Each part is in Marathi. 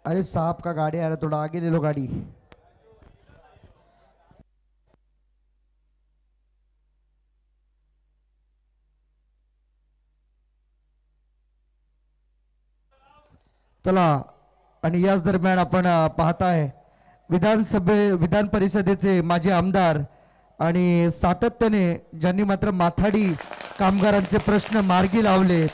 अरे साहब का गाड़ी आ रहा, थोड़ा आगे ले लो गाड़ी। चला, आणि याच दरम्यान आपण पाहताय विधान परिषदेचे माजी आमदार आणि सातत्याने ज्यांनी मात्र माथाडी कामगारांचे प्रश्न मार्गी लावले,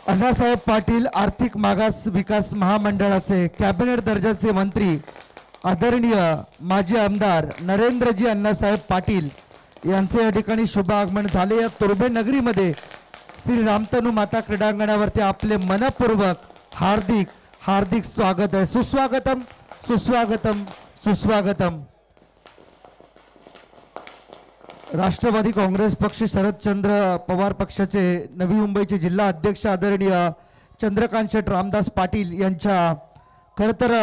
अण्णासाहेब पाटील आर्थिक मागास विकास महामंडळाचे कॅबिनेट दर्जाचे मंत्री आदरणीय माजी आमदार नरेंद्रजी अण्णासाहेब पाटील यांचे या ठिकाणी शुभ आगमन झाले। या तुर्भे नगरीमध्ये श्री रामतनू माता क्रीडांगणावरती आपले मनपूर्वक हार्दिक हार्दिक स्वागत आहे। सुस्वागतम सुस्वागतम सुस्वागतम। राष्ट्रवादी काँग्रेस पक्ष शरदचंद्र पवार पक्षाचे नवी मुंबईचे जिल्हा अध्यक्ष आदरणीय चंद्रकांत शेठ रामदास पाटील यांच्या खरं तर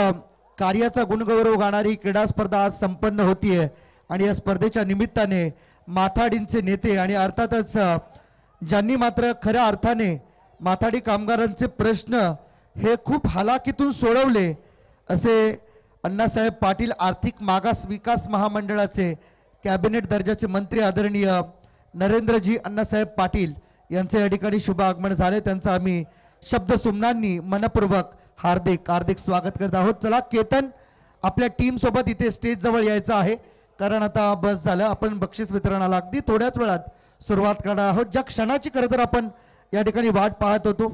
कार्याचा गुणगौरव गाणारी क्रीडा स्पर्धा आज संपन्न होतीये आणि या स्पर्धेच्या निमित्ताने माथाडींचे नेते आणि अर्थातच ज्यांनी मात्र खऱ्या अर्थाने माथाडी कामगारांचे प्रश्न हे खूप हालाकीतून सोडवले असे अण्णासाहेब पाटील आर्थिक मागास विकास महामंडळाचे कॅबिनेट दर्जाचे मंत्री आदरणीय नरेंद्रजी अण्णासाहेब पाटील यांचे या ठिकाणी शुभ आगमन झाले। त्यांचा आम्ही शब्द सुमनांनी मनपूर्वक हार्दिक हार्दिक स्वागत करत आहोत। चला केतन, आपल्या टीम सोबत इथे स्टेज जवळ यायचं आहे, कारण आता बस झालं, आपण बक्षीस वितरणाला अगदी थोड्याच वेळात सुरुवात करणार आहोत। ज्या क्षणाची खरं तर आपण या ठिकाणी वाट पाहत होतो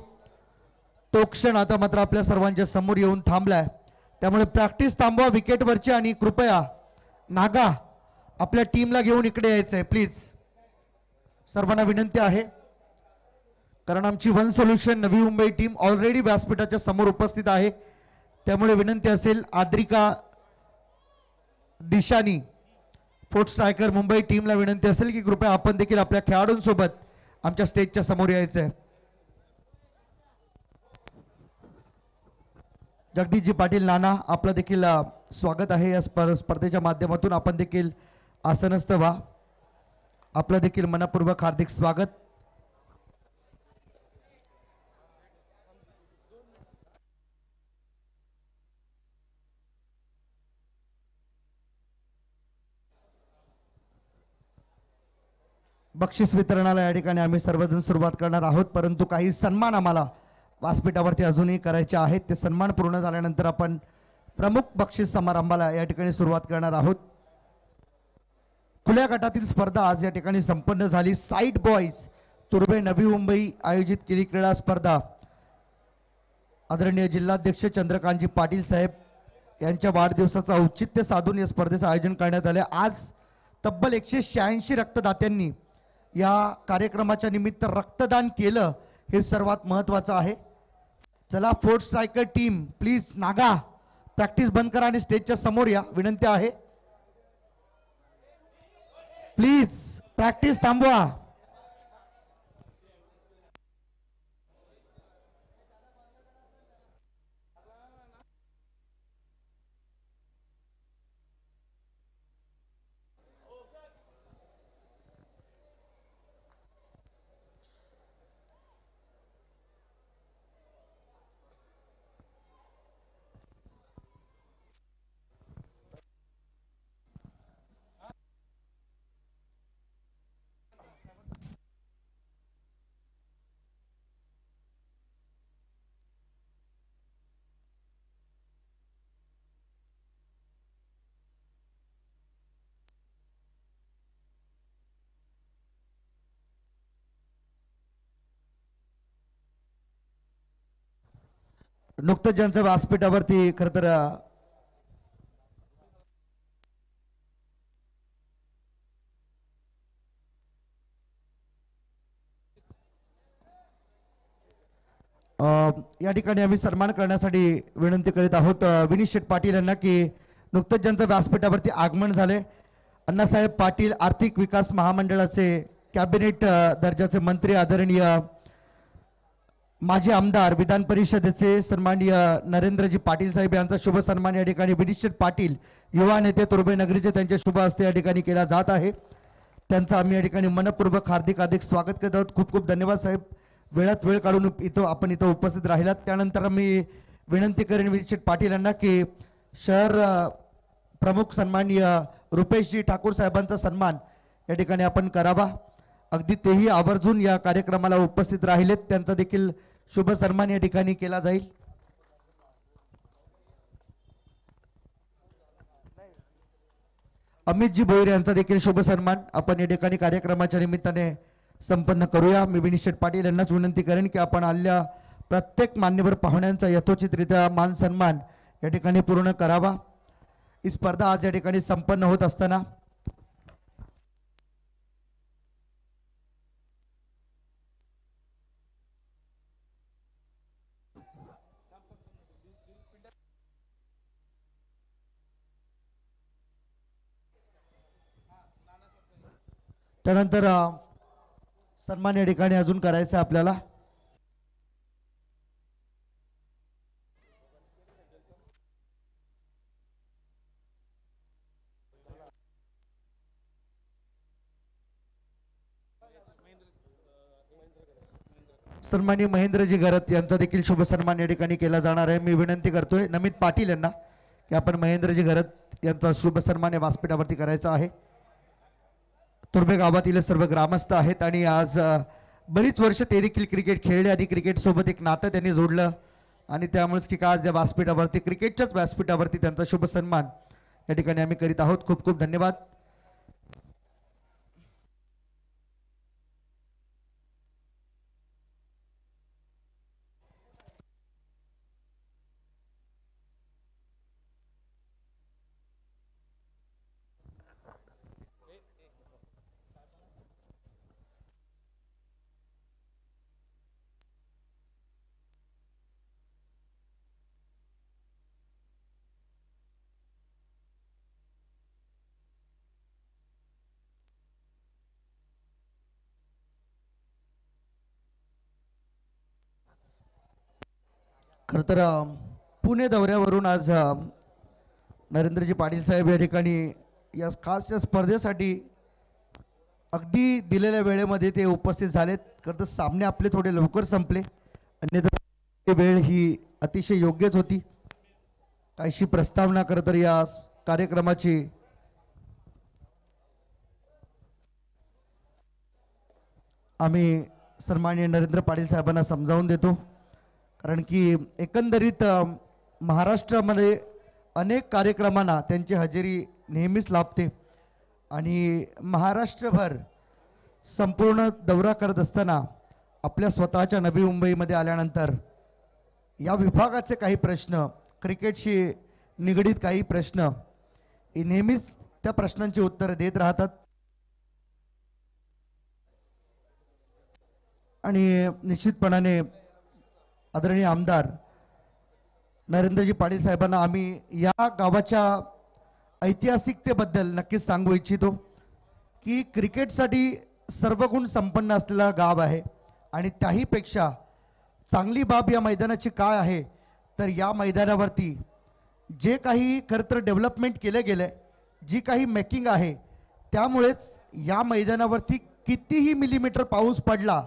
तो क्षण आता मात्र आपल्या सर्वांच्या समोर येऊन थांबलाय। त्यामुळे प्रॅक्टिस थांबवा विकेटवरची आणि कृपया नागा आपल्या टीमला घेऊन इकडे यायचंय प्लीज, सर्वांना विनंती आहे, कारण आमची one solution Navi Mumbai team already व्यासपीठाच्या समोर उपस्थित आहे। त्यामुळे विनंती असेल आद्रिका दिशानी फोर्थ स्ट्रायकर मुंबई टीमला विनंती असेल की कृपया आपण देखील आपल्या खेळाडूंसोबत आमच्या स्टेजच्या समोर यायचंय। जगदीशजी पाटील नाना, आपलं देखील स्वागत आहे या स्पर्धेच्या माध्यमातून। आपण देखील आसनस्थ व्हा, आपलं देखील मनपूर्वक हार्दिक स्वागत। बक्षीस वितरणाला या ठिकाणी आम्ही सर्वजण सुरुवात करणार आहोत, परंतु काही सन्मान आम्हाला व्यासपीठावरती अजूनही करायचे आहेत। ते सन्मान पूर्ण झाल्यानंतर आपण प्रमुख बक्षीस समारंभाला या ठिकाणी सुरुवात करणार आहोत। खुल्या गटातील स्पर्धा आज या ठिकाणी संपन्न झाली। साईड बॉयज तुर्भे नवी मुंबई आयोजित केली क्रीडा स्पर्धा आदरणीय जिल्हाध्यक्ष चंद्रकांतजी पाटील साहेब यांच्या वाढदिवसाचा औचित्य साधून या स्पर्धेचं आयोजन करण्यात आले। आज तब्बल 186 रक्तदात्यांनी या कार्यक्रमाच्या निमित्त रक्तदान केलं, हे सर्वात महत्त्वाचं आहे। चला fourth striker team please Naga practice बंद करा आणि स्टेजच्या समोर या, विनंती आहे प्लीज प्रॅक्टिस थांबवा। नुकतंच ज्यांच्या व्यासपीठावरती खरं तर या ठिकाणी आम्ही सन्मान करण्यासाठी विनंती करीत आहोत विनीश शेठ पाटील यांना की नुकतंच ज्यांचं व्यासपीठावरती आगमन झाले अण्णासाहेब पाटील आर्थिक विकास महामंडळाचे कॅबिनेट दर्जाचे मंत्री आदरणीय माजी आमदार विधान परिषदेचे सन्माननीय नरेंद्रजी पाटील साहेब यांचा शुभ सन्मान या ठिकाणी विनीश शेठ पाटील युवा नेते तुर्भे नगरीचे त्यांच्या शुभ हस्ते या ठिकाणी केला जात आहे। त्यांचा आम्ही या ठिकाणी मनपूर्वक हार्दिक हार्दिक स्वागत करत आहोत। खूप खूप धन्यवाद साहेब, वेळात वेळ काढून आपण इथं उपस्थित राहिलात। त्यानंतर आम्ही विनंती करेन विनिश्चित पाटील यांना की शहर प्रमुख सन्माननीय रुपेशजी ठाकूर साहेबांचा सन्मान या ठिकाणी आपण करावा। अगदी तेही आवर्जून या कार्यक्रमाला उपस्थित राहिलेत, त्यांचा देखील शुभ सन्मान या ठिकाणी केला जाईल। अमितजी भोईर यांचा देखील शुभ सन्मान आपण या ठिकाणी कार्यक्रमाच्या निमित्ताने संपन्न करूया। मी विनिश्चित पाटील यांनाच विनंती करेन की आपण आलेल्या प्रत्येक मान्यवर पाहुण्यांचा यथोचितरित्या मान सन्मान या ठिकाणी पूर्ण करावा। ही स्पर्धा आज या ठिकाणी संपन्न होत असताना त्यानंतर सन्मान या ठिकाणी अजून करायचं आपल्याला। सन्माननीय महेंद्रजी घरत यांचा देखील शुभ सन्मान या ठिकाणी केला जाणार आहे। मी विनंती करतोय नमित पाटील यांना की आपण महेंद्रजी घरत यांचा शुभ सन्मान या व्यासपीठावरती करायचा आहे। तुर्भे गावातील सर्व ग्रामस्थ आहेत आणि आज बरीच वर्ष ते देखील क्रिकेट खेळले आणि क्रिकेट सोबत एक नातं त्यांनी जोडलं आणि त्यामुळेच की आज या व्यासपीठावरती क्रिकेटच्याच व्यासपीठावरती त्यांचा शुभ सन्मान या ठिकाणी आम्ही करीत आहोत। खूप खूप धन्यवाद। खरं तर पुणे दौऱ्यावरून आज नरेंद्रजी पाटील साहेब या ठिकाणी या खास या स्पर्धेसाठी अगदी दिलेल्या वेळेमध्ये ते उपस्थित झालेत। खरं तर सामने आपले थोडे लवकर संपले, अन्यथा वेळ ही अतिशय योग्यच होती। काहीशी प्रस्तावना खरं तर या कार्यक्रमाची आम्ही सन्माननीय नरेंद्र पाटील साहेबांना समजावून देतो, कारण की एकंदरीत महाराष्ट्रामध्ये अनेक कार्यक्रमांना त्यांची हजेरी नेहमीच लाभते आणि महाराष्ट्रभर संपूर्ण दौरा करत असताना आपल्या स्वतःच्या नवी मुंबईमध्ये आल्यानंतर या विभागाचे काही प्रश्न, क्रिकेटशी निगडीत काही प्रश्न, हे नेहमीच त्या प्रश्नांची उत्तरं देत राहतात आणि निश्चितपणाने आदरणीय आमदार नरेंद्रजी पाटील साहेबांना आम्ही या गावाच्या ऐतिहासिकतेबद्दल नक्कीच सांगू इच्छितो की क्रिकेटसाठी सर्व गुण संपन्न असलेला गाव आहे आणि त्याहीपेक्षा चांगली बाब या मैदानाची काय आहे तर या मैदानावरती जे काही खरं तर डेव्हलपमेंट केले गेले, जी काही मेकिंग आहे, त्यामुळेच या मैदानावरती कितीही मिलीमीटर पाऊस पडला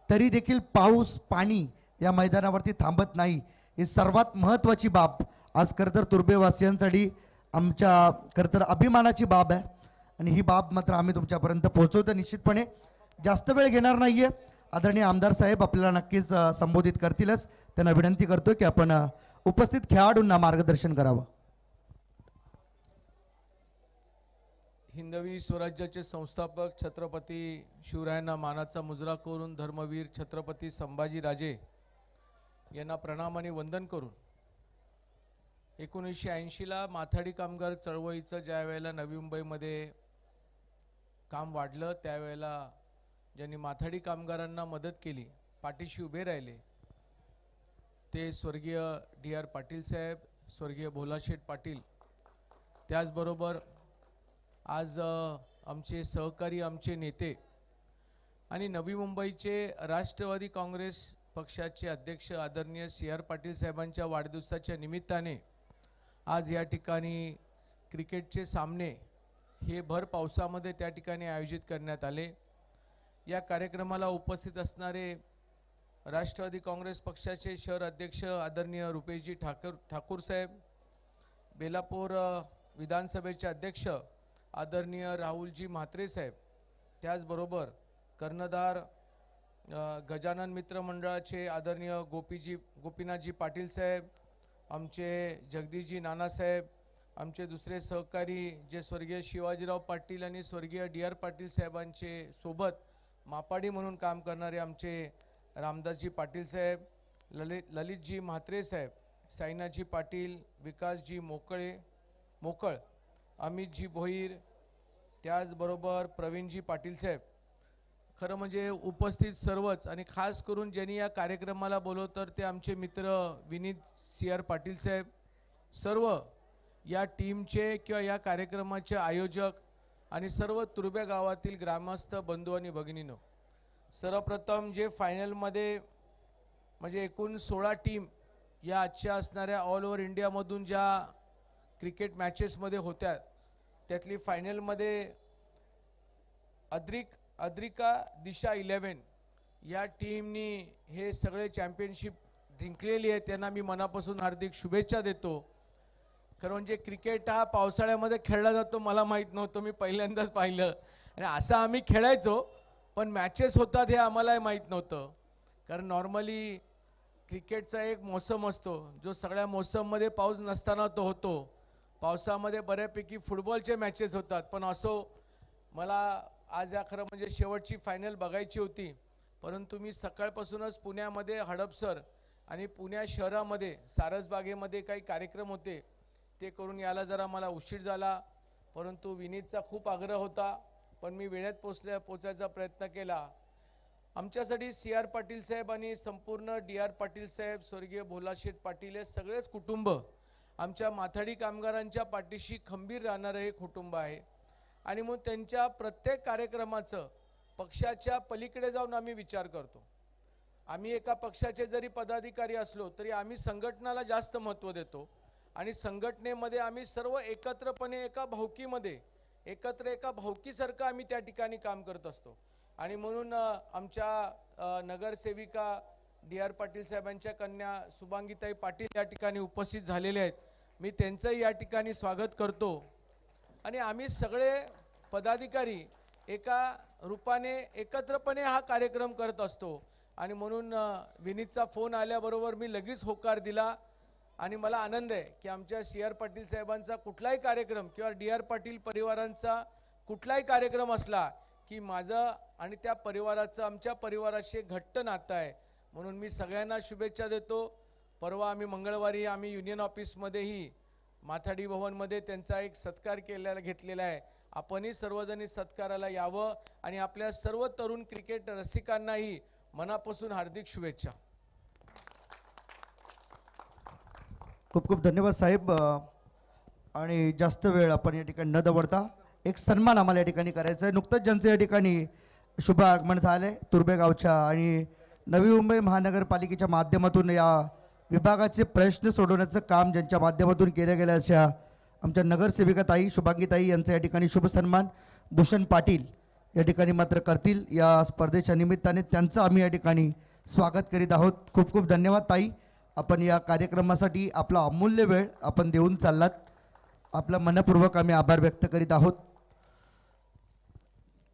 तरी देखील पाऊस पाणी या मैदानावरती थांबत नाही। ही सर्वात महत्त्वाची बाब आज खरं तर तुर्भेवासियांसाठी आमच्या खरं तर अभिमानाची बाब आहे आणि ही बाब मात्र आम्ही तुमच्यापर्यंत पोहोचवतो। निश्चितपणे जास्त वेळ घेणार नाहीये, आदरणीय आमदार साहेब आपल्याला नक्कीच संबोधित करतीलच। त्यांना विनंती करतो की आपण उपस्थित खेळाडूंना मार्गदर्शन करावं। हिंदवी स्वराज्याचे संस्थापक छत्रपती शिवरायांना मानाचा मुजरा करून धर्मवीर छत्रपती संभाजीराजे यांना प्रणाम आणि वंदन करून 1980ला माथाडी कामगार चळवळीचं ज्या वेळेला नवी मुंबईमध्ये काम वाढलं त्यावेळेला ज्यांनी माथाडी कामगारांना मदत केली, पाठीशी उभे राहिले, ते स्वर्गीय DR पाटील साहेब, स्वर्गीय भोलाशेठ पाटील, त्याचबरोबर आज आमचे सहकारी, आमचे नेते आणि नवी मुंबईचे राष्ट्रवादी काँग्रेस पक्षाचे अध्यक्ष आदरणीय CR पाटील साहेबांच्या वाढदिवसाच्या निमित्ताने आज या ठिकाणी क्रिकेटचे सामने हे भर पावसामध्ये त्या ठिकाणी आयोजित करण्यात आले। या कार्यक्रमाला उपस्थित असणारे राष्ट्रवादी काँग्रेस पक्षाचे शहर अध्यक्ष आदरणीय रुपेशजी ठाकूर साहेब, बेलापूर विधानसभेचे अध्यक्ष आदरणीय राहुलजी म्हात्रे साहेब, त्याचबरोबर कर्णधार गजानन मित्र मंडळाचे आदरणीय गोपीनाथजी पाटील साहेब, आमचे जगदीशजी नानासाहेब, आमचे दुसरे सहकारी जे स्वर्गीय शिवाजीराव पाटील आणि स्वर्गीय डी आर पाटील साहेबांचे सोबत मापाडी म्हणून काम करणारे आमचे रामदासजी पाटील साहेब, ललितजी म्हात्रे साहेब, साईनाथजी पाटील, विकासजी मोकळ, अमितजी भोईर, त्याचबरोबर प्रवीणजी पाटील साहेब, खरं म्हणजे उपस्थित सर्वच आणि खास करून ज्यांनी या कार्यक्रमाला बोलवलं तर ते आमचे मित्र विनीत CR पाटील साहेब, सर्व या टीमचे किंवा या कार्यक्रमाचे आयोजक आणि सर्व तुर्बे गावातील ग्रामस्थ बंधू आणि भगिनींनो, सर्वप्रथम जे फायनलमध्ये म्हणजे एकूण 16 टीम या आजच्या असणाऱ्या ऑल ओव्हर इंडियामधून ज्या क्रिकेट मॅचेसमध्ये होत्या त्यातली फायनलमध्ये अद्रिका दिशा 11 या टीमनी हे सगळे चॅम्पियनशिप जिंकलेली आहे. त्यांना मी मनापासून हार्दिक शुभेच्छा देतो. खरं म्हणजे क्रिकेट हा पावसाळ्यामध्ये खेळला जातो मला माहीत नव्हतं, मी पहिल्यांदाच पाहिलं आणि असं आम्ही खेळायचो पण मॅचेस होतात हे आम्हालाही माहीत नव्हतं. कारण नॉर्मली क्रिकेटचा एक मोसम असतो जो सगळ्या मोसममध्ये पाऊस नसताना तो होतो. पावसामध्ये बऱ्यापैकी फुटबॉलचे मॅचेस होतात पण असो मला आज या खरं म्हणजे शेवटची फायनल बघायची होती, परंतु मी सकाळपासूनच पुण्यामध्ये हडपसर आणि पुण्या शहरामध्ये सारसबागेमध्ये काही कार्यक्रम होते ते करून यायला जरा मला उशीर झाला. परंतु विनीतचा खूप आग्रह होता पण मी वेळेत पोचायचा प्रयत्न केला. आमच्यासाठी CR पाटील साहेब आणि संपूर्ण DR पाटील साहेब, स्वर्गीय भोलाशेठ पाटील हे सगळेच कुटुंब आमच्या माथाडी कामगारांच्या पाठीशी खंबीर राहणारं हे कुटुंब आहे आणि मग त्यांच्या प्रत्येक कार्यक्रमाचं पक्षाच्या पलीकडे जाऊन आम्ही विचार करतो. आम्ही एका पक्षाचे जरी पदाधिकारी असलो तरी आम्ही संघटनाला जास्त महत्त्व देतो आणि संघटनेमध्ये आम्ही सर्व एकत्रपणे एका भावकीमध्ये एका भावकीसारखं आम्ही त्या ठिकाणी काम करत असतो. आणि म्हणून आमच्या नगरसेविका DR पाटील साहेबांच्या कन्या शुभांगीताई पाटील या ठिकाणी उपस्थित झालेले आहेत. मी त्यांचंही या ठिकाणी स्वागत करतो आणि आम्ही सगळे पदाधिकारी एका रूपाने एकत्रपणे हा कार्यक्रम करत असतो आणि म्हणून विनीतचा फोन आल्याबरोबर मी लगेच होकार दिला आणि मला आनंद आहे की आमच्या CR पाटील साहेबांचा कुठलाही कार्यक्रम किंवा DR पाटील परिवारांचा कुठलाही कार्यक्रम असला की माझं आणि त्या परिवाराचं आमच्या परिवाराशी घट्ट नातं आहे. म्हणून मी सगळ्यांना शुभेच्छा देतो. परवा आम्ही मंगळवारी आम्ही युनियन ऑफिसमध्येही माथाडी भवनमध्ये त्यांचा एक सत्कार घेतलेला आहे. आपणही सर्वजणी सत्काराला यावं आणि आपल्या सर्व तरुण क्रिकेट रसिकांनाही मनापासून हार्दिक शुभेच्छा. खूप खूप धन्यवाद साहेब. आणि जास्त वेळ आपण या ठिकाणी न दवडता एक सन्मान आम्हाला या ठिकाणी करायचा आहे. नुकतंच ज्यांचं या ठिकाणी शुभ आगमन झालं आहे तुर्बे गावच्या आणि नवी मुंबई महानगरपालिकेच्या माध्यमातून या विभागाचे प्रश्न सोडवण्याचं काम ज्यांच्या माध्यमातून केलं गेलं अशा आमच्या नगरसेविका ताई शुभांगीताई यांचा या ठिकाणी शुभ सन्मान भूषण पाटील या ठिकाणी मात्र करतील. या स्पर्धेच्या निमित्ताने त्यांचं आम्ही या ठिकाणी स्वागत करीत आहोत. खूप खूप धन्यवाद ताई, आपण या कार्यक्रमासाठी आपला अमूल्य वेळ आपण देऊन चाललात. आपला मनपूर्वक आम्ही आभार व्यक्त करीत आहोत.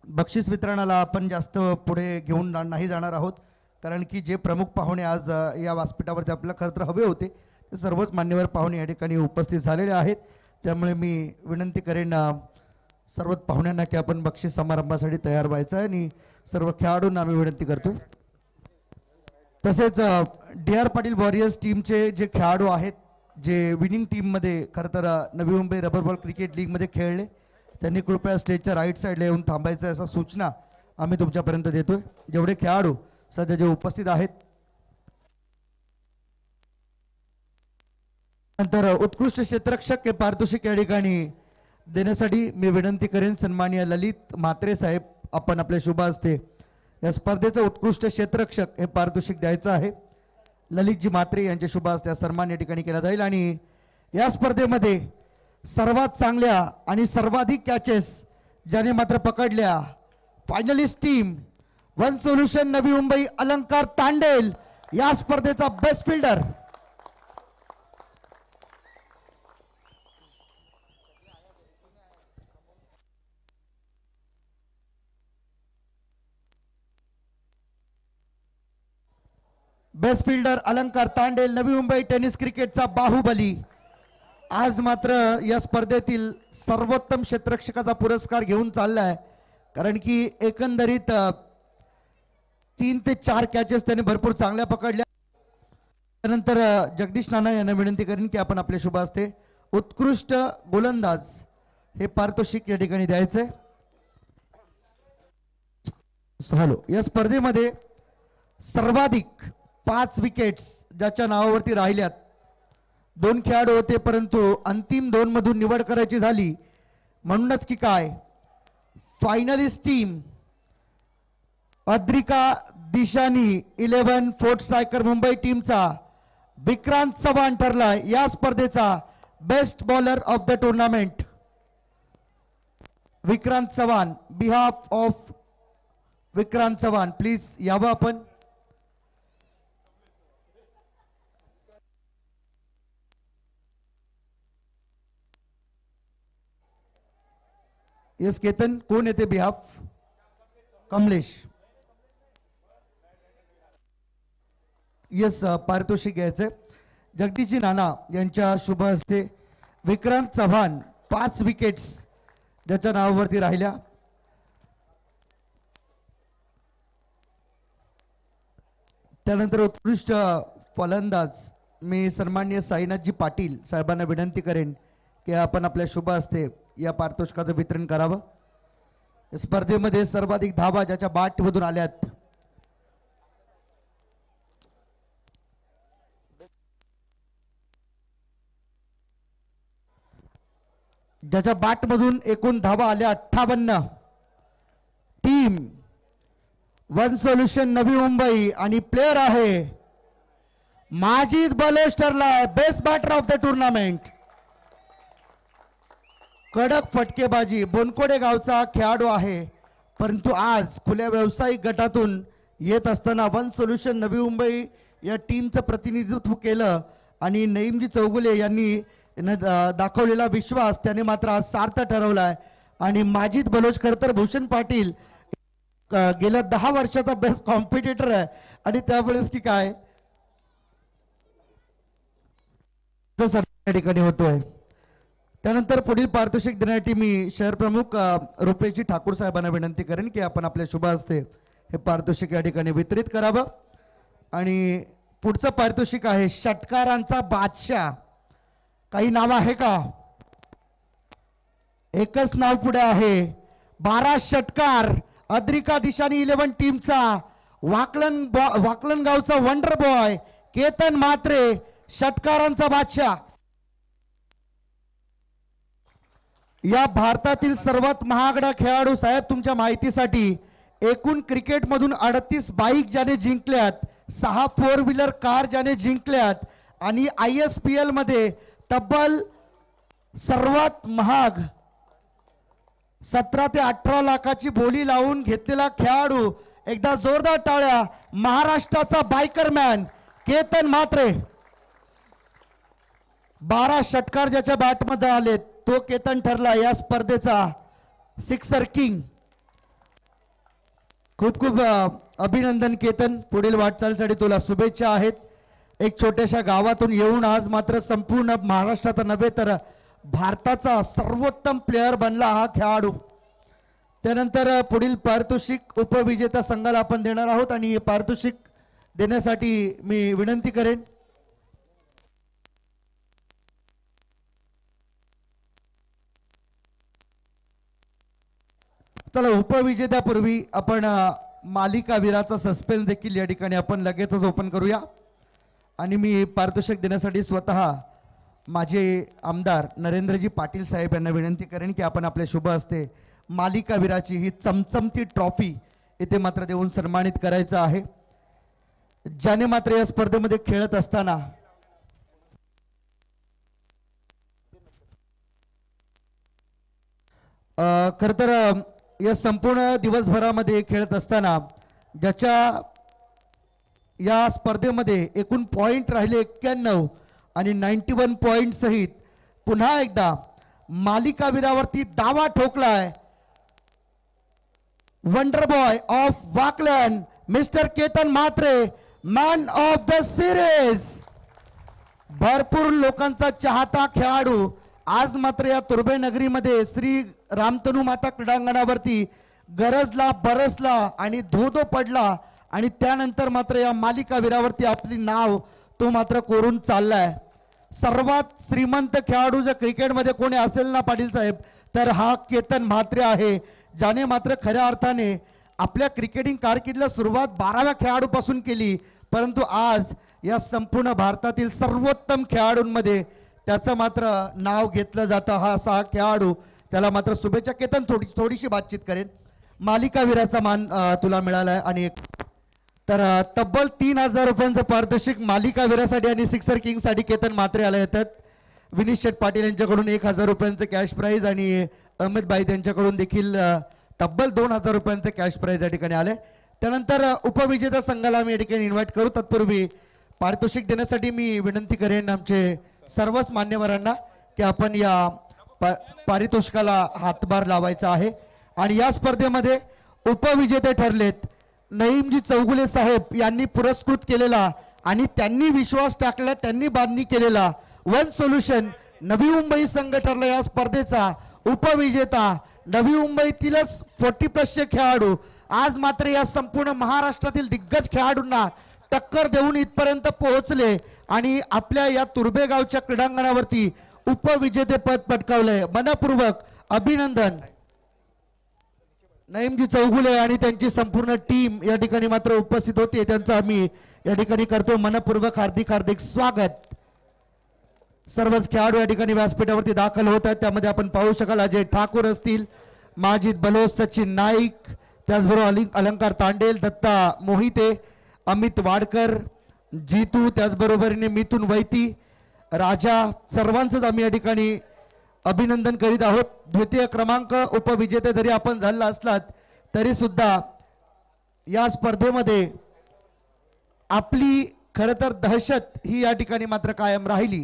बक्षीस वितरणाला आपण जास्त पुढे घेऊन नाही जाणार आहोत कारण की जे प्रमुख पाहुणे आज या व्यासपीठावरती आपल्याला खरं तर हवे होते ते सर्वच मान्यवर पाहुणे या ठिकाणी उपस्थित झालेले आहेत. त्यामुळे मी विनंती करेन सर्व पाहुण्यांना की आपण बक्षीस समारंभासाठी तयार व्हायचं आहे आणि सर्व खेळाडूंना आम्ही विनंती करतो. तसेच DR पाटील वॉरियर्स टीमचे जे खेळाडू आहेत जे विनिंग टीममध्ये खरं तर Navi Mumbai rubber ball cricket लीगमध्ये खेळले त्यांनी कृपया स्टेजच्या राईट साईडला येऊन थांबायचं असा सूचना आम्ही तुमच्यापर्यंत देतोय. जेवढे खेळाडू सध्या जे उपस्थित आहेत. नंतर उत्कृष्ट क्षेत्ररक्षक हे पारितोषिक या ठिकाणी देण्यासाठी मी विनंती करेन सन्माननीय ललित म्हात्रे साहेब, आपण आपल्या शुभ हस्ते या स्पर्धेचं उत्कृष्ट क्षेत्ररक्षक हे पारितोषिक द्यायचं आहे. ललितजी म्हात्रे यांच्या शुभ हस्ते सन्मान या ठिकाणी केला जाईल आणि या स्पर्धेमध्ये सर्वात चांगल्या आणि सर्वाधिक कॅचेस ज्याने मात्र पकडल्या finalist team one solution Navi Mumbai अलंकार तांडेल या स्पर्धेचा बेस्ट फिल्डर. बेस्ट फिल्डर अलंकार तांडेल नवी मुंबई टेनिस क्रिकेटचा बाहुबली आज मात्र या स्पर्धेतील सर्वोत्तम क्षेत्ररक्षकाचा पुरस्कार घेऊन चाललाय. कारण की एकंदरीत 3 ते 4 कॅचेस त्याने भरपूर चांगल्या पकडल्या. त्यानंतर जगदीश नाना यांना विनंती करेन की आपण आपले शुभ हस्ते उत्कृष्ट गोलंदाज हे पारितोषिक या ठिकाणी द्यायचंय. हॅलो, या स्पर्धेमध्ये सर्वाधिक 5 विकेट्स ज्याच्या नावावरती राहिल्यात 2 खेळाडू होते, परंतु अंतिम 2 मधून निवड करायची झाली. म्हणूनच की काय finalist team Adrika Dishani 11 fourth striker Mumbai टीमचा विक्रांत चव्हाण ठरला या स्पर्धेचा best bowler of the tournament. Vikrant Chavan, behalf of Vikrant Chavan please यावं आपण. येस केतन, कोण येते बिहाफ? कमलेश. येस, पारितोषिक घ्यायचंय. जगदीशजी नाना यांच्या शुभ हस्ते विक्रांत चव्हाण 5 विकेट्स ज्याच्या नावावरती राहिल्या. त्यानंतर उत्कृष्ट फलंदाज मी सन्माननीय साईनाथजी पाटील साहेबांना विनंती करेन की आपण आपल्या शुभ हस्ते या पारितोषिकाचं वितरण करावं. स्पर्धेमध्ये सर्वाधिक धावा ज्याच्या बाटमधून आल्यात ज्याच्या बॅटमधून एकूण धावा आल्या 58. Team one solution Navi Mumbai आणि प्लेयर आहे माजिद बलोच ठरलाय best batter of the tournament. कडक फटकेबाजी बोनकोडे गावचा खेळाडू आहे, परंतु आज खुल्या व्यावसायिक गटातून येत असताना वन सोल्युशन नवी मुंबई या टीमचं प्रतिनिधित्व केलं आणि नईमजी चौगुले यांनी दाखवलेला विश्वास त्याने मात्र आज सार्थ ठरवलाय. आणि माजिद बलोच खरं तर भूषण पाटील गेल्या 10 वर्षाचा बेस्ट कॉम्पिटिटर आहे आणि त्यावेळेस की काय या ठिकाणी होतोय. त्यानंतर पुढील पारितोषिक देण्यासाठी मी शहर प्रमुख रुपेशजी ठाकूर साहेबांना विनंती करेन की आपण आपल्या शुभ हस्ते हे पारितोषिक या ठिकाणी वितरित करावं. आणि पुढचं पारितोषिक आहे षटकारांचा बादशाह. काही नाव आहे का? एकच नाव पुढे आहे. 12 षटकार अद्रिका दिशानी 11 टीमचा वाकलन गावचा वंडर बॉय केतन म्हात्रे षटकारांचा बादशाह. या भारतातील सर्वात महागडा खेळाडू साहेब तुमच्या माहितीसाठी एकूण क्रिकेट मधून 38 बाईक ज्याने जिंकल्यात, 6 4 व्हीलर कार ज्याने जिंकल्यात आणि ISPL मध्ये तब्बल सर्वात महाग 17 ते 18 लाखाची बोली लावून घेतलेला खेळाडू. एकदा जोरदार टाळ्या. महाराष्ट्राचा बायकरमॅन केतन म्हात्रे. 12 षटकार ज्याच्या बॅटमध्ये आले तो केतन ठरला या स्पर्धेचा सिक्सर किंग. खूप खूप अभिनंदन केतन. पुढील वाटचालीसाठी तुला शुभेच्छा आहेत. एक छोट्याशा गावातून येऊन आज मात्र संपूर्ण महाराष्ट्राचा नव्हे तर भारताचा सर्वोत्तम प्लेयर बनला हा खेळाडू. त्यानंतर पुढील पारितोषिक उपविजेता संघाला आपण देणार आहोत आणि पारितोषिक देण्यासाठी मी विनंती करेन चला उपविजेत्यापूर्वी आपण मालिका वीराचा सस्पेन्स देखील या ठिकाणी आपण लगेचच ओपन करूया. आणि मी पारितोषिक देण्यासाठी स्वतः माझे आमदार नरेंद्रजी पाटील साहेब यांना विनंती करेन की आपण आपल्या शुभ हस्ते मालिका वीराची ही चमचमती ट्रॉफी इथे मात्र देऊन सन्मानित करायचं आहे. ज्याने मात्र या स्पर्धेमध्ये खेळत असताना खरं तर या संपूर्ण दिवसभरामध्ये खेळत असताना ज्याच्या या स्पर्धेमध्ये एकूण पॉइंट राहिले 91 आणि 91 पॉइंट सहित पुन्हा एकदा मालिकावीरावरती दावा ठोकलाय wonder boy of Wakalan mister Ketan Mhatre, man of the series. भरपूर लोकांचा चाहता खेळाडू आज मात्र या तुर्भे नगरीमध्ये श्री रामतनू माता क्रीडांगणावरती गरजला बरसला आणि धो पडला आणि त्यानंतर मात्र या मालिकावीरावरती आपली नाव तो मात्र कोरून चाललाय. सर्वात श्रीमंत खेळाडू जर क्रिकेटमध्ये कोणी असेल ना पाटील साहेब तर हा केतन म्हात्रे आहे, ज्याने मात्र खऱ्या अर्थाने आपल्या क्रिकेटिंग कारकिर्दीला सुरुवात 12व्या खेळाडूपासून केली, परंतु आज या संपूर्ण भारतातील सर्वोत्तम खेळाडूंमध्ये त्याचं मात्र नाव घेतलं जातं. हा असा खेळाडू, त्याला मात्र शुभेच्छा. केतन थोडीशी बातचीत करेन. मालिकावीराचा मान तुला मिळाला आहे आणि तर तब्बल 3000 रुपयांचं पारितोषिक मालिकावीरासाठी आणि सिक्सर किंगसाठी केतन म्हात्रे आले येतात. विनीश शेठ पाटील यांच्याकडून 1000 रुपयांचं कॅश प्राईज आणि अहमद भाई त्यांच्याकडून देखील तब्बल 2000 रुपयांचं कॅश प्राईज या ठिकाणी आले. त्यानंतर उपविजेता संघाला मी या ठिकाणी इन्व्हाइट करू. तत्पूर्वी पारितोषिक देण्यासाठी मी विनंती करेन आमचे सर्वच मान्यवरांना की आपण या पारितोषिकाला हातभार लावायचा आहे. आणि या स्पर्धेमध्ये उपविजेते ठरलेत नईमजी चौगुले साहेब यांनी पुरस्कृत केलेला आणि त्यांनी विश्वास टाकला, त्यांनी बांधणी केलेला वन सोल्युशन नवी मुंबई संघ ठरला या स्पर्धेचा उपविजेता. नवी मुंबईतीलच 40+ खेळाडू आज मात्र या संपूर्ण महाराष्ट्रातील दिग्गज खेळाडूंना टक्कर देऊन इथपर्यंत पोहोचले आणि आपल्या या तुर्भे गावच्या क्रीडांगणावरती उपविजेतेपद पटकावलंय. मनपूर्वक अभिनंदन नईमजी चौगुले आणि त्यांची संपूर्ण टीम या ठिकाणी मात्र उपस्थित होते, त्यांचं आम्ही या ठिकाणी करतो मनपूर्वक हार्दिक स्वागत. सर्वच खेळाडू या ठिकाणी व्यासपीठावरती दाखल होत आहेत. त्यामध्ये आपण पाहू शकाल अजय ठाकूर असतील, माजिद बलोच, सचिन नाईक, त्याचबरोबर अलंकार तांडेल, दत्ता मोहिते, अमित वाडकर, जीतू, त्याचबरोबरीने मिथुन वैती, राजा, सर्वांचंच आम्ही या ठिकाणी अभिनंदन करीत आहोत. द्वितीय क्रमांक उपविजेते जरी आपण झाला असलात तरी सुद्धा या स्पर्धेमध्ये आपली खरं तर दहशत ही या ठिकाणी मात्र कायम राहिली.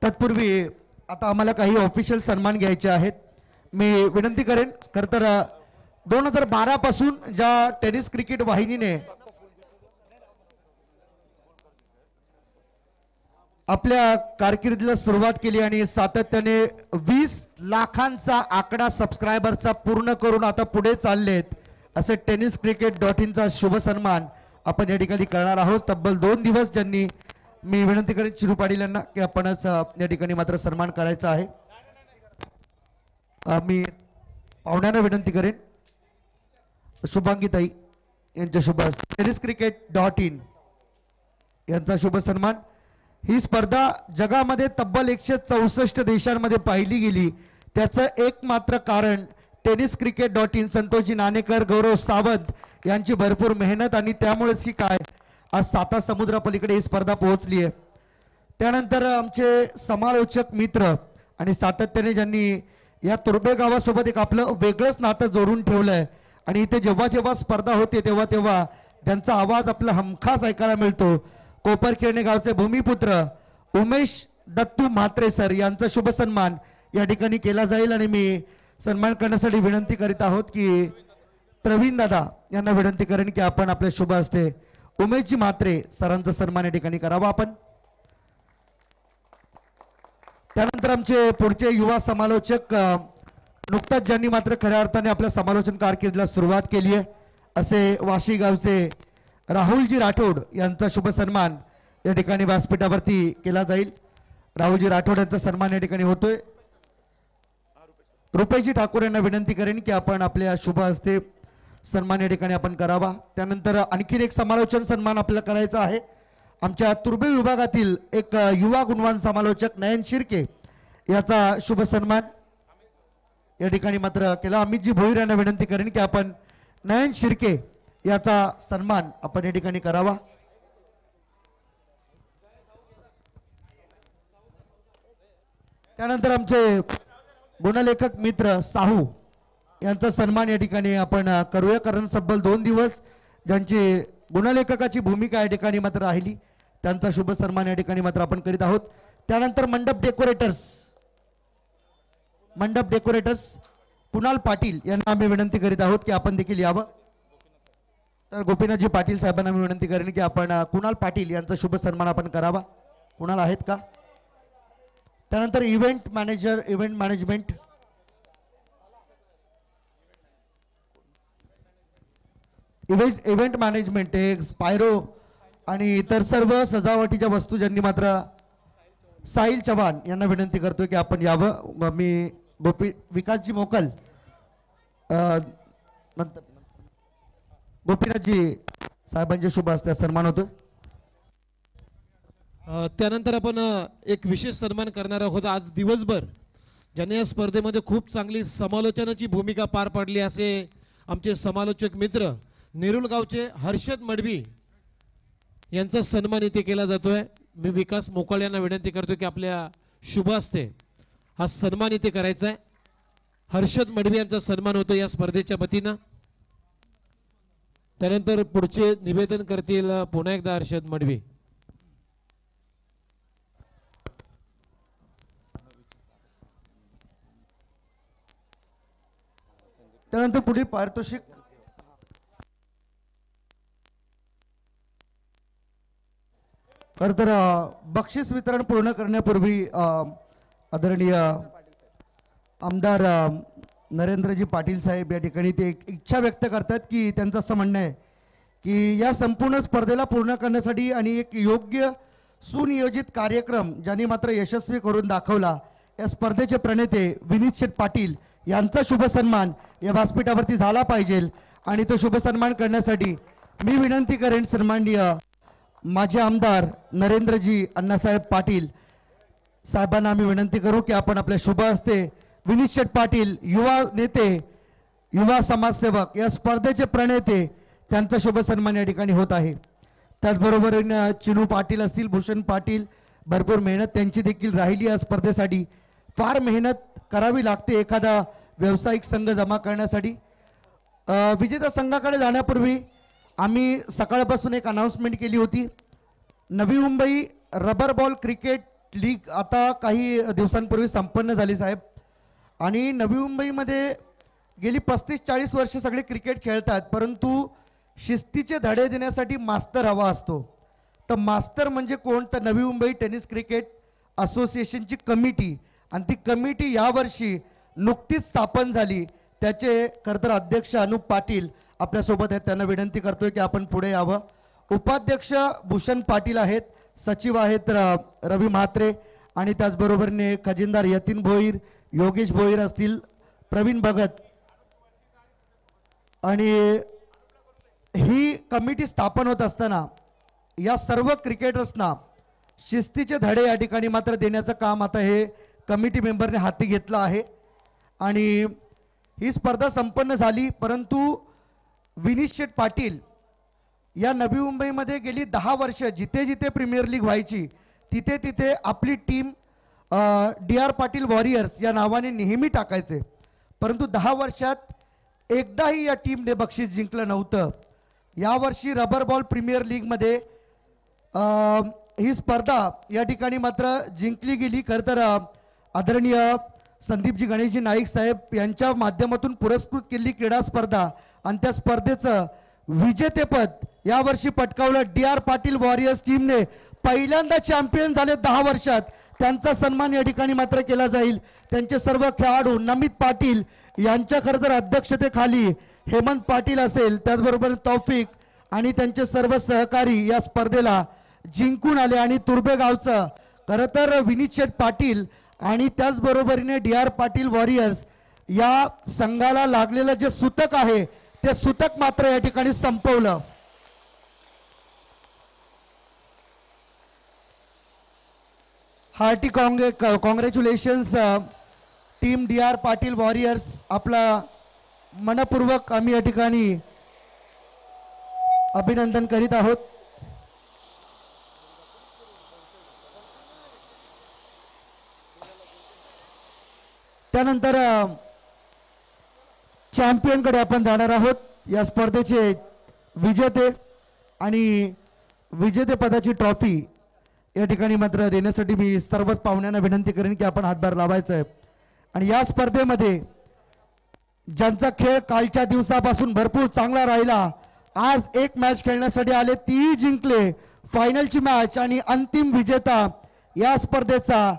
तत्पूर्वी आता आम्हाला काही ऑफिशियल सन्मान घ्यायचे आहेत. मी विनंती करेन खरं तर 2012 पासून ज्या टेनिस क्रिकेट वाहिनीने आपल्या कारकिर्दीला सुरुवात केली आणि सातत्याने 20 लाखांचा आकडा सबस्क्रायबरचा पूर्ण करून आता पुढे चाललेत असे tenniscricket.in चा शुभ सन्मान आपण या ठिकाणी करणार आहोत. तब्बल 2 दिवस ज्यांनी मी विनंती करेन चिरू पाटील यांना की आपणच या ठिकाणी मात्र सन्मान करायचा आहे. मी पाहुण्यांना विनंती करेन शुभांगीताई यांच्या शुभ tenniscricket.in यांचा शुभ सन्मान. ही स्पर्धा जगामध्ये तब्बल 164 देशांमध्ये पाहिली गेली. त्याचं एकमात्र कारण tenniscricket.in संतोषजी नाणेकर, गौरव सावंत यांची भरपूर मेहनत आणि त्यामुळेच ही काय आज 7 समुद्रापलीकडे ही स्पर्धा पोहोचली आहे. त्यानंतर आमचे समालोचक मित्र आणि सातत्याने ज्यांनी या तुर्भे गावासोबत एक आपलं वेगळंच नातं जोडून ठेवलंय आणि इथे जेव्हा जेव्हा स्पर्धा होते तेव्हा तेव्हा ज्यांचा आवाज आपला हमखास ऐकायला मिळतो, कोपरखेरणे गावचे भूमिपुत्र उमेश दत्तू म्हात्रे सर यांचा शुभ सन्मान या ठिकाणी केला जाईल. आणि मी सन्मान करण्यासाठी विनंती करीत आहोत की प्रवीण दादा यांना विनंती करेन की आपण आपल्या शुभ हस्ते उमेशजी म्हात्रे सरांचा सन्मान या ठिकाणी करावा आपण. त्यानंतर आमचे पुढचे युवा समालोचक नुकताच ज्यांनी मात्र खऱ्या अर्थाने आपल्या समालोचन कारकिर्दीला सुरुवात केली आहे असे वाशी गावचे राहुलजी राठोड यांचा शुभ सन्मान या ठिकाणी व्यासपीठावरती केला जाईल. राहुलजी राठोड यांचा सन्मान या ठिकाणी होतोय. रुपेशजी ठाकूर यांना विनंती करेन की आपण आपल्या शुभ हस्ते सन्मान या ठिकाणी आपण करावा. त्यानंतर आणखीन एक समालोचन सन्मान आपल्याला करायचा आहे. आमच्या तुर्भे विभागातील एक युवा गुणवान समालोचक नयन शिर्के याचा शुभ सन्मान या ठिकाणी मात्र केला. अमितजी भोईर यांना विनंती करेन की आपण नयन शिर्के याचा सन्मान आपण या ठिकाणी करावा. त्यानंतर आमचे गुणलेखक मित्र साहू यांचा सन्मान या ठिकाणी आपण करूया, कारण तब्बल 2 दिवस ज्यांची गुणलेखकाची भूमिका या ठिकाणी मात्र राहिली त्यांचा शुभ सन्मान या ठिकाणी मात्र आपण करीत आहोत. त्यानंतर मंडप डेकोरेटर्स कुणाल पाटील यांना आम्ही विनंती करीत आहोत की आपण देखील यावं. तर गोपीनाथजी पाटील साहेबांना मी विनंती करेन की आपण कुणाल पाटील यांचा शुभ सन्मान आपण करावा. कुणाल आहेत का? त्यानंतर इव्हेंट मॅनेजमेंट हे स्पायरो आणि इतर सर्व सजावटीच्या वस्तू ज्यांनी मात्र साहिल चव्हाण यांना विनंती करतोय की आपण यावं. मी विकासजी मोकल नंतर गोपीनाथजी साहेबांचे शुभ हस्ते सन्मान होतोय. त्यानंतर आपण एक विशेष सन्मान करणार आहोत. आज दिवसभर ज्यांनी या स्पर्धेमध्ये खूप चांगली समालोचनाची भूमिका पार पाडली असे आमचे समालोचक मित्र नेरुल गावचे हर्षद मडवी यांचा सन्मान इथे केला जातोय. मी विकास मोकाळ यांना विनंती करतो की आपल्या शुभ हस्ते हा सन्मान इथे करायचा आहे. हर्षद मडवी यांचा सन्मान होतो या स्पर्धेच्या वतीनं. त्यानंतर पुढचे निवेदन करतील पुन्हा एकदा हर्षद मडवी. त्यानंतर पुढील पारितोषिक तर बक्षीस वितरण पूर्ण करण्यापूर्वी आदरणीय आमदार नरेंद्रजी पाटील साहेब या ठिकाणी ते एक इच्छा व्यक्त करतात की त्यांचं असं म्हणणं आहे की या संपूर्ण स्पर्धेला पूर्ण करण्यासाठी आणि एक योग्य सुनियोजित कार्यक्रम ज्यांनी मात्र यशस्वी करून दाखवला या स्पर्धेचे प्रणेते विनीत शेठ पाटील यांचा शुभ सन्मान या व्यासपीठावरती झाला पाहिजे. आणि तो शुभ सन्मान करण्यासाठी मी विनंती करेन सन्माननीय माझे आमदार नरेंद्रजी अण्णासाहेब पाटील साहेबांना आम्ही विनंती करू की आपण आपल्या शुभ हस्ते विनीत शेठ पाटील युवा नेते युवा समाजसेवक या स्पर्धेचे प्रणेते त्यांचा शुभ सन्मान या ठिकाणी होत आहे. त्याचबरोबर चिनू पाटील असतील, भूषण पाटील, भरपूर मेहनत त्यांची देखील राहिली या स्पर्धेसाठी. फार मेहनत करावी लागते एखादा व्यावसायिक संघ जमा करण्यासाठी. विजेता संघाकडे जाण्यापूर्वी आम्ही सकाळपासून एक अनाउन्समेंट केली होती. Navi Mumbai rubber ball cricket league आता काही दिवसांपूर्वी संपन्न झाली साहेब. आणि नवी मुंबईमध्ये गेली 35-40 वर्ष सगळे क्रिकेट खेळतात, परंतु शिस्तीचे धडे देण्यासाठी मास्तर हवा असतो. तर मास्तर म्हणजे कोण? तर नवी मुंबई टेनिस क्रिकेट असोसिएशनची कमिटी. आणि ती कमिटी यावर्षी नुकतीच स्थापन झाली. त्याचे खरं तर अध्यक्ष अनुप पाटील आपल्यासोबत आहेत. त्यांना विनंती करतोय की आपण पुढे यावं. उपाध्यक्ष भूषण पाटील आहेत, सचिव आहेत रवी म्हात्रे आणि त्याचबरोबरने खजिनदार यतीन भोईर, योगेश भोईर असतील, प्रवीण भगत. आणि ही कमिटी स्थापन होत असताना या सर्व क्रिकेटर्सना शिस्तीचे धडे या ठिकाणी मात्र देण्याचं काम आता हे कमिटी मेंबरने हाती घेतलं आहे. आणि ही स्पर्धा संपन्न झाली, परंतु विनीत शेठ पाटील या नवी मुंबईमध्ये गेली 10 वर्ष जिथे जिथे प्रीमियर लीग व्हायची तिथे तिथे आपली टीम DR पाटील वॉरियर्स या नावाने नेहमी टाकायचे. परंतु 10 वर्षात एकदाही या टीमने बक्षीस जिंकलं नव्हतं. यावर्षी रबर बॉल प्रीमियर लीगमध्ये ही स्पर्धा या ठिकाणी मात्र जिंकली गेली. खरं तर आदरणीय संदीपजी गणेशजी नाईक साहेब यांच्या माध्यमातून पुरस्कृत केलेली क्रीडा स्पर्धा आणि त्या स्पर्धेचं विजेतेपद यावर्षी पटकावलं DR पाटील वॉरियर्स टीमने. पहिल्यांदा चॅम्पियन झाले 10 वर्षात. त्यांचा सन्मान या ठिकाणी मात्र केला जाईल. त्यांचे सर्व खेळाडू नमित पाटील यांच्या खरं तर अध्यक्षतेखाली हेमंत पाटील असेल, त्याचबरोबर तौफिक आणि त्यांचे सर्व सहकारी या स्पर्धेला जिंकून आले. आणि तुर्बे गावचं खरं तर विनीत शेठ पाटील आणि त्याचबरोबरीने DR पाटील वॉरियर्स या संघाला लागलेलं जे सुतक आहे ते सुतक मात्र या ठिकाणी संपवलं. Hearty congratulations team DR Patil warriors. आपला मनपूर्वक आम्ही या ठिकाणी अभिनंदन करीत आहोत। त्यानंतर चॅम्पियन कडे आपण जाणार आहोत। या स्पर्धेचे विजेते आणि विजेते पदाची ट्रॉफी या ठिकाणी मात्र देण्यासाठी मी सर्वच पाहुण्यांना विनंती करेन की आपण हातभार लावायचा आहे। आणि या स्पर्धेमध्ये ज्यांचा खेळ कालच्या दिवसापासून भरपूर चांगला राहिला, आज एक मॅच खेळण्यासाठी आले, ती जिंकले फायनलची मॅच आणि अंतिम विजेता या स्पर्धेचा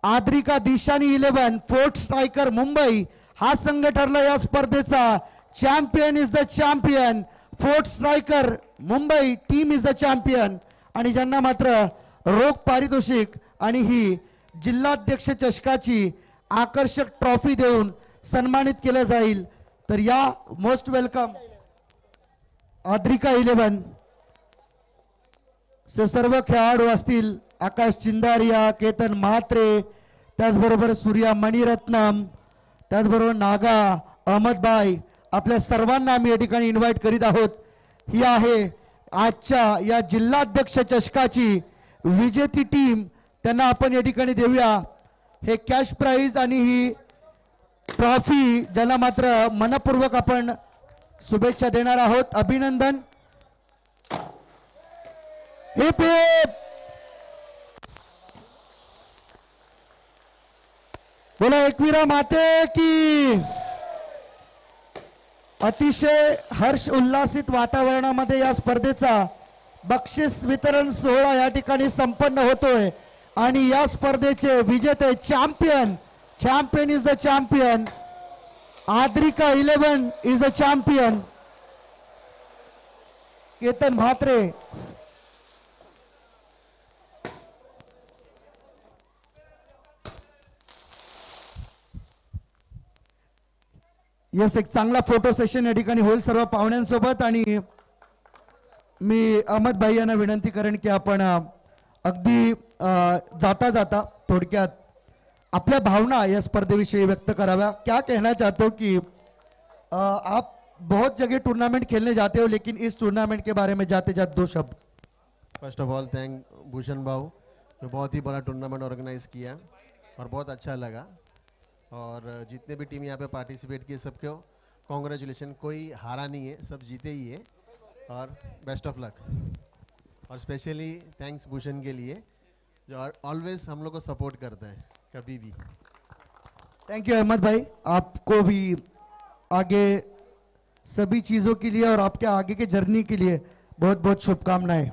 आद्रिका दिशानी 11 फोर्थ स्ट्रायकर मुंबई हा संघ ठरला या स्पर्धेचा। Champion is the champion, fourth striker Mumbai team is the champion. आणि ज्यांना मात्र रोख पारितोषिक आणि ही जिल्हाध्यक्ष चषकाची आकर्षक ट्रॉफी देऊन सन्मानित केलं जाईल। तर या मोस्ट वेलकम आद्रिका 11 सर्व खेळाडू असतील, आकाश चिंदारिया, केतन म्हात्रे, त्याचबरोबर सूर्या मणिरत्नम, त्याचबरोबर नागा, अहमदभाई, आपल्या सर्वांना आम्ही या ठिकाणी इन्व्हाइट करीत आहोत। ही आहे आजच्या या जिल्हाध्यक्ष चषकाची विजेती टीम, त्यांना आपण या ठिकाणी देऊया हे कॅश प्राइज आणि ही ट्रॉफी, ज्याला मात्र मनपूर्वक आपण शुभेच्छा देणार आहोत। अभिनंदन। हिप हिप बोला एकवीरा माते की। अतिशय हर्ष उल्हासित वातावरणामध्ये या स्पर्धेचा बक्षीस वितरण सोहळा या ठिकाणी संपन्न होतोय आणि या स्पर्धेचे विजेते champion is the champion, Adrika 11 is the champion, Ketan Mhatre. Yes, एक चांगला फोटो सेशन या ठिकाणी होईल सर्व पाहुण्यांसोबत। आणि मी अहमद भाई यांना विनंती करेन की आपण अगदी जाता जाता थोडक्यात आपल्या भावना या स्पर्धेविषयी व्यक्त कराव्या। क्या कहना चाहते हो कि आप बहुत जगह टूर्नामेंट खेलने जाते हो, लेकिन इस टूर्नामेंट के बारे में जाते जाते 2 शब्द। First of all thank Bhushan भाऊ, जो बहुत ही बड़ा टूर्नामेंट ऑर्गेनाइज किया और बहुत अच्छा लगा। और जितने भी टीम यहाँ पे पार्टिसिपेट किए सबको कॉन्ग्रेचुलेशन, कोई हारा नहीं है, सब जीते ही है और बेस्ट ऑफ लक। और स्पेशली थैंक्स भूषण के लिए जो ऑलवेज हम लोग को सपोर्ट करता है कभी भी। थैंक यू अहमद भाई, आपको भी आगे सभी चीज़ों के लिए और आपके आगे के जर्नी के लिए बहुत बहुत शुभकामनाएं।